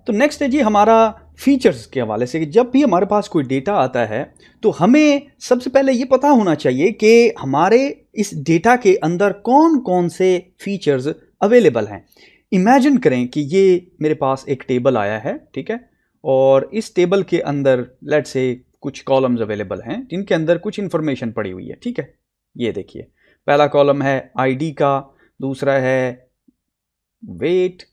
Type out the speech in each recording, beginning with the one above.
तो नेक्स्ट है जी हमारा फीचर्स के हवाले से कि जब भी हमारे पास कोई डेटा आता है तो हमें सबसे पहले ये पता होना चाहिए कि हमारे इस डेटा के अंदर कौन कौन से फीचर्स अवेलेबल हैं। इमेजिन करें कि ये मेरे पास एक टेबल आया है, ठीक है, और इस टेबल के अंदर लेट्स से कुछ कॉलम्स अवेलेबल हैं जिनके अंदर कुछ इंफॉर्मेशन पड़ी हुई है, ठीक है। ये देखिए, पहला कॉलम है आईडी का, दूसरा है weight,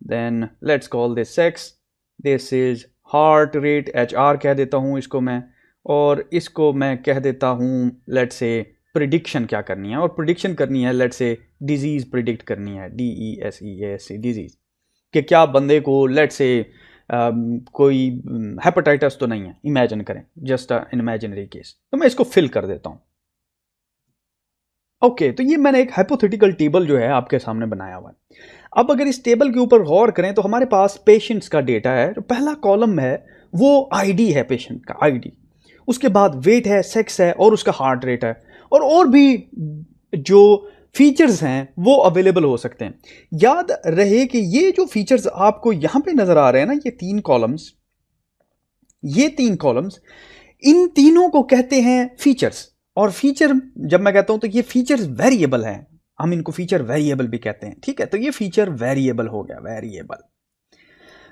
then let's call this sex, this is heart rate, HR कह देता हूँ इसको मैं, और इसको मैं कह देता हूँ लेट्स से प्रिडिक्शन क्या करनी है, और प्रिडिक्शन करनी है लेट्स से डिजीज प्रिडिक्ट करनी है, DESEAS डिजीज, कि क्या बंदे को लेट्स से कोई हेपेटाइटिस तो नहीं है, इमेजिन करें, जस्ट एन इमेजिनरी केस। तो मैं इसको फिल कर देता हूं। ओके, तो ये मैंने एक हाइपोथेटिकल टेबल जो है आपके सामने बनाया हुआ है। अब अगर इस टेबल के ऊपर गौर करें तो हमारे पास पेशेंट्स का डेटा है। जो पहला कॉलम है वो आईडी है, पेशेंट का आईडी, उसके बाद वेट है, सेक्स है और उसका हार्ट रेट है, और भी जो फीचर्स हैं वो अवेलेबल हो सकते हैं। याद रहे कि ये जो फीचर्स आपको यहां पे नजर आ रहे हैं ना, ये तीन कॉलम्स, इन तीनों को कहते हैं फीचर्स। और फीचर जब मैं कहता हूं तो ये फीचर्स वेरिएबल हैं, हम इनको फीचर वेरिएबल भी कहते हैं, ठीक है। तो ये फीचर वेरिएबल हो गया, वेरिएबल।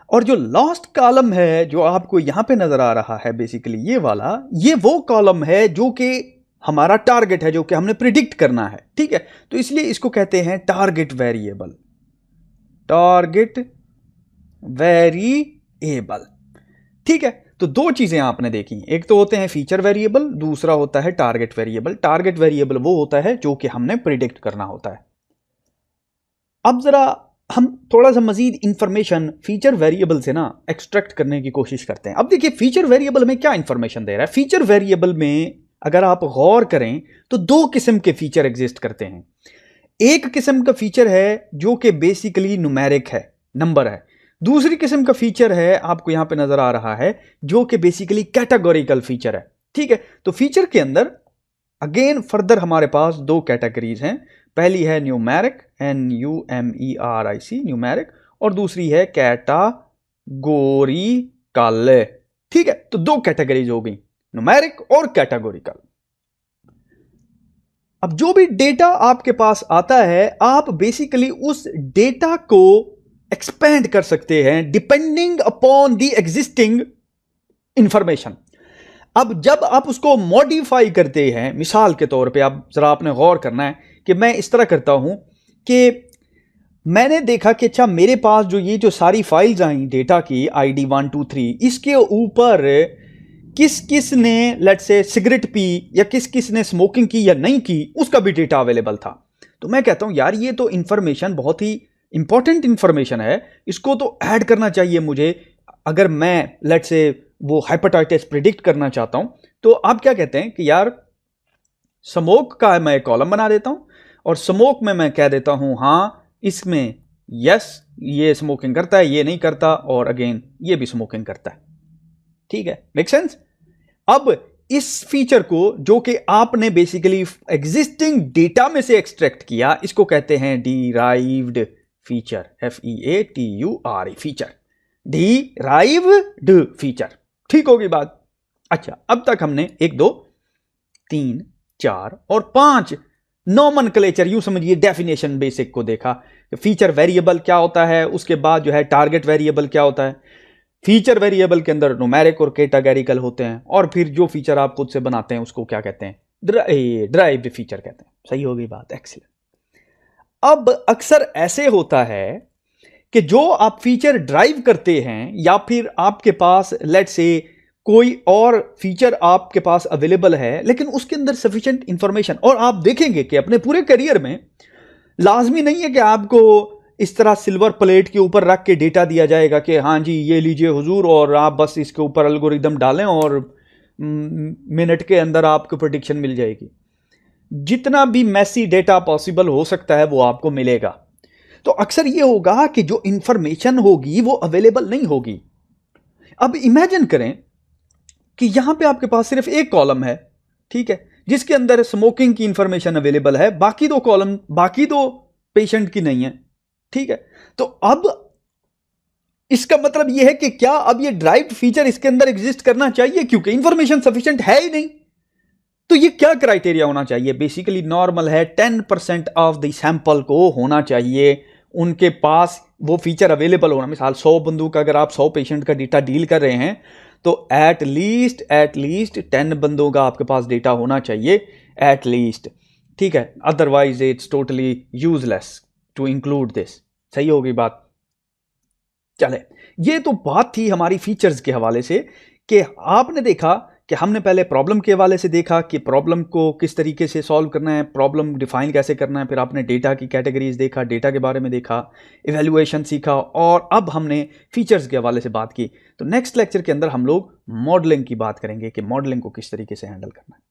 और जो लास्ट कॉलम है जो आपको यहां पे नजर आ रहा है, बेसिकली ये वाला, ये वो कॉलम है जो कि हमारा टारगेट है, जो कि हमने प्रिडिक्ट करना है, ठीक है। तो इसलिए इसको कहते हैं टारगेट वेरिएबल, टारगेट वेरिएबल, ठीक है। तो दो चीजें आपने देखी, एक तो होते हैं फीचर वेरिएबल, दूसरा होता है टारगेट वेरिएबल। टारगेट वेरिएबल वो होता है जो कि हमने प्रिडिक्ट करना होता है। अब जरा हम थोड़ा सा मजीद इंफॉर्मेशन फीचर वेरिएबल से ना एक्सट्रैक्ट करने की कोशिश करते हैं। अब देखिए फीचर वेरिएबल में क्या इंफॉर्मेशन दे रहा है। फीचर वेरिएबल में अगर आप गौर करें तो दो किस्म के फीचर एग्जिस्ट करते हैं। एक किस्म का फीचर है जो कि बेसिकली न्यूमेरिक है, नंबर है। दूसरी किस्म का फीचर है, आपको यहां पे नजर आ रहा है, जो कि बेसिकली कैटेगोरिकल फीचर है, ठीक है। तो फीचर के अंदर अगेन फर्दर हमारे पास दो कैटेगरीज हैं। पहली है न्यूमेरिक, NUMERIC, न्यूमेरिक, और दूसरी है कैटागोरिकल, ठीक है। तो दो कैटेगरीज हो गई, न्यूमेरिक और कैटेगोरिकल। अब जो भी डेटा आपके पास आता है, आप बेसिकली उस डेटा को एक्सपेंड कर सकते हैं depending upon the existing information. अब जब आप उसको मॉडिफाई करते हैं, मिसाल के तौर पे आप जरा आपने गौर करना है कि मैं इस तरह करता हूं कि मैंने देखा कि अच्छा मेरे पास जो सारी फाइल्स आई डेटा की ID 1 2 3, इसके ऊपर किस किस ने लेट्स से सिगरेट पी या किस किस ने स्मोकिंग की या नहीं की, उसका भी डेटा अवेलेबल था। तो मैं कहता हूं यार ये तो इंफॉर्मेशन बहुत ही इंपॉर्टेंट इंफॉर्मेशन है, इसको तो ऐड करना चाहिए मुझे अगर मैं लेट्स से वो हेपेटाइटिस प्रिडिक्ट करना चाहता हूं। तो आप क्या कहते हैं कि यार स्मोक का मैं कॉलम बना देता हूं, और स्मोक में मैं कह देता हूं हाँ इसमें यस ये स्मोकिंग करता है, ये नहीं करता, और अगेन ये भी स्मोकिंग करता है, ठीक है। Make sense. अब इस फीचर को जो कि आपने बेसिकली एग्जिस्टिंग डेटा में से एक्सट्रैक्ट किया, इसको कहते हैं derived feature, FEATURE feature, derived feature, ठीक होगी बात। अच्छा, अब तक हमने 1 2 3 4 और 5 नॉमेनक्लेचर, यूं समझिए डेफिनेशन बेसिक को देखा। फीचर वेरिएबल क्या होता है, उसके बाद जो है टारगेट वेरिएबल क्या होता है, फीचर वेरिएबल के अंदर न्यूमेरिक और कैटेगोरिकल होते हैं, और फिर जो फीचर आप खुद से बनाते हैं उसको क्या कहते हैं, ड्राइव्ड फीचर कहते हैं। सही होगी बात, एक्सीलेंट। अब अक्सर ऐसे होता है कि जो आप फीचर ड्राइव करते हैं या फिर आपके पास लेट्स से कोई और फीचर आपके पास अवेलेबल है लेकिन उसके अंदर सफिशिएंट इंफॉर्मेशन, और आप देखेंगे कि अपने पूरे करियर में लाजमी नहीं है कि आपको इस तरह सिल्वर प्लेट के ऊपर रख के डेटा दिया जाएगा कि हाँ जी ये लीजिए हुजूर, और आप बस इसके ऊपर एल्गोरिदम डालें और मिनट के अंदर आपको प्रेडिक्शन मिल जाएगी। जितना भी मैसी डेटा पॉसिबल हो सकता है वो आपको मिलेगा। तो अक्सर ये होगा कि जो इंफॉर्मेशन होगी वो अवेलेबल नहीं होगी। अब इमेजिन करें कि यहां पे आपके पास सिर्फ एक कॉलम है, ठीक है, जिसके अंदर स्मोकिंग की इंफॉर्मेशन अवेलेबल है, बाकी दो कॉलम बाकी दो पेशेंट की नहीं है, ठीक है। तो अब इसका मतलब यह है कि क्या अब ये ड्राइव्ड फीचर इसके अंदर एग्जिस्ट करना चाहिए, क्योंकि इंफॉर्मेशन सफिशिएंट है ही नहीं। तो ये क्या क्राइटेरिया होना चाहिए? बेसिकली नॉर्मल है 10% ऑफ द सैंपल को होना चाहिए उनके पास वो फीचर अवेलेबल होना। मिसाल 100 बंदों का अगर आप 100 पेशेंट का डेटा डील कर रहे हैं तो एट लीस्ट 10 बंदों का आपके पास डेटा होना चाहिए एट लीस्ट, ठीक है। Otherwise it's totally useless to include this. सही होगी बात? चले, ये तो बात थी हमारी फीचर्स के हवाले से कि आपने देखा कि हमने पहले प्रॉब्लम के हवाले से देखा कि प्रॉब्लम को किस तरीके से सॉल्व करना है, प्रॉब्लम डिफाइन कैसे करना है, फिर आपने डेटा की कैटेगरीज देखा, डेटा के बारे में देखा, इवैल्यूएशन सीखा, और अब हमने फीचर्स के हवाले से बात की। तो नेक्स्ट लेक्चर के अंदर हम लोग मॉडलिंग की बात करेंगे कि मॉडलिंग को किस तरीके से हैंडल करना है।